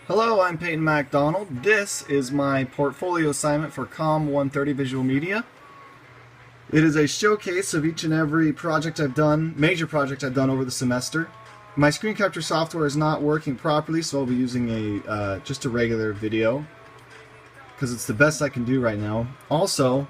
Hello, I'm Peyton MacDonald. This is my portfolio assignment for Comm 130 Visual Media. It is a showcase of each and every project I've done, major project I've done over the semester. My screen capture software is not working properly, so I'll be using just a regular video because it's the best I can do right now. Also,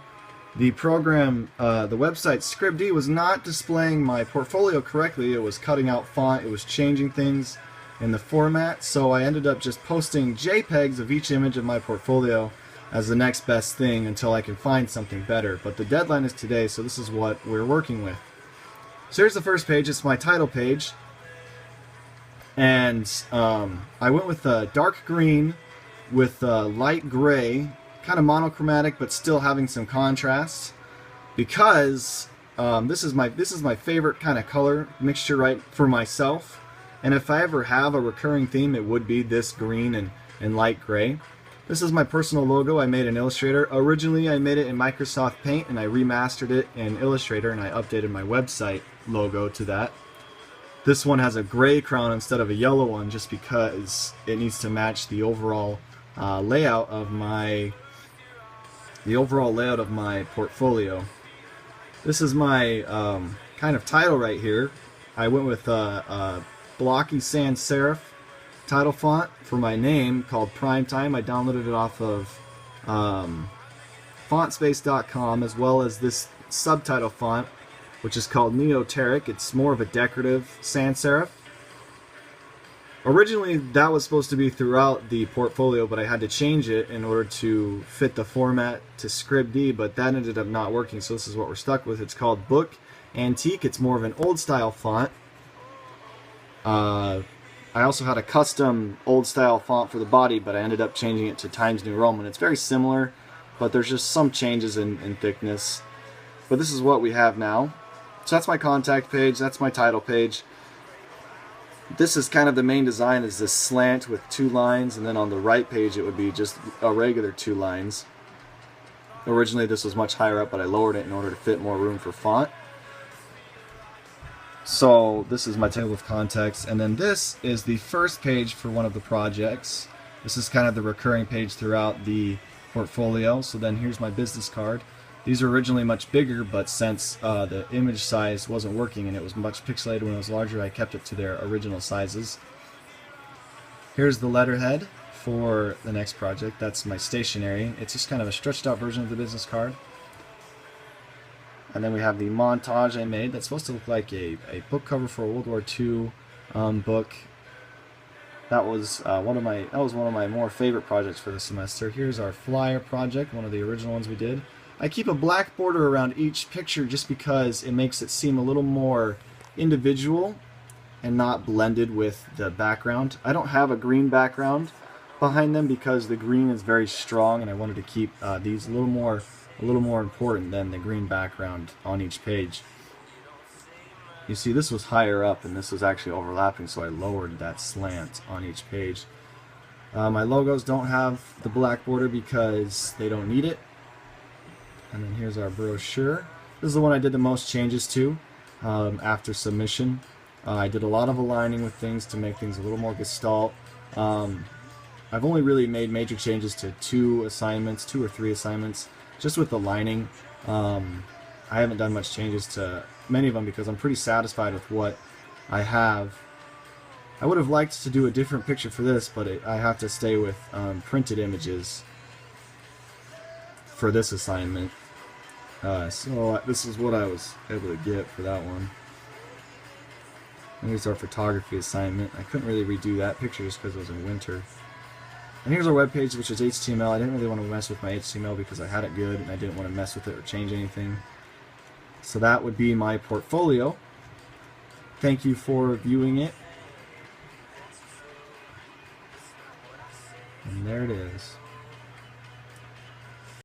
the program, the website ScriptD was not displaying my portfolio correctly. It was cutting out font, it was changing things in the format, so I ended up just posting JPEGs of each image of my portfolio as the next best thing until I can find something better. But the deadline is today, so this is what we're working with. So here's the first page. It's my title page, and I went with dark green with light gray, kind of monochromatic but still having some contrast, because this is my favorite kind of color mixture, right, for myself. And if I ever have a recurring theme, it would be this green and light gray. This is my personal logo I made in Illustrator. Originally I made it in Microsoft Paint and I remastered it in Illustrator and I updated my website logo to that. This one has a gray crown instead of a yellow one just because it needs to match the overall layout of my portfolio. This is my kind of title right here. I went with blocky sans serif title font for my name called Primetime. I downloaded it off of fontspace.com, as well as this subtitle font which is called Neoteric. It's more of a decorative sans serif. Originally that was supposed to be throughout the portfolio, but I had to change it in order to fit the format to ScriptD, but that ended up not working, so this is what we're stuck with. It's called Book Antique. It's more of an old style font. I also had a custom old style font for the body, but I ended up changing it to Times New Roman. It's very similar, but there's just some changes in thickness. But this is what we have now. So that's my contact page, that's my title page. This is kind of the main design, is this slant with 2 lines, and then on the right page it would be just a regular 2 lines. Originally this was much higher up, but I lowered it in order to fit more room for font. So this is my table of contents, and then this is the first page for one of the projects. This is kind of the recurring page throughout the portfolio. So then here's my business card. These are originally much bigger, but since the image size wasn't working and it was much pixelated when it was larger, I kept it to their original sizes. Here's the letterhead for the next project. That's my stationery. It's just kind of a stretched out version of the business card. And then we have the montage I made that's supposed to look like a book cover for a World War II book. That was one of my more favorite projects for the semester. Here's our flyer project, one of the original ones we did. I keep a black border around each picture just because it makes it seem a little more individual and not blended with the background. I don't have a green background behind them because the green is very strong, and I wanted to keep these a little more important than the green background on each page. You see, this was higher up and this was actually overlapping, so I lowered that slant on each page. My logos don't have the black border because they don't need it. And then here's our brochure. This is the one I did the most changes to after submission. I did a lot of aligning with things to make things a little more gestalt. I've only really made major changes to 2 or 3 assignments. Just with the lining, I haven't done much changes to many of them because I'm pretty satisfied with what I have. I would have liked to do a different picture for this, but I have to stay with printed images for this assignment. So this is what I was able to get for that one. And here's our photography assignment. I couldn't really redo that picture just because it was in winter. And here's our webpage, which is HTML. I didn't really want to mess with my HTML because I had it good and I didn't want to mess with it or change anything. So that would be my portfolio. Thank you for viewing it. And there it is.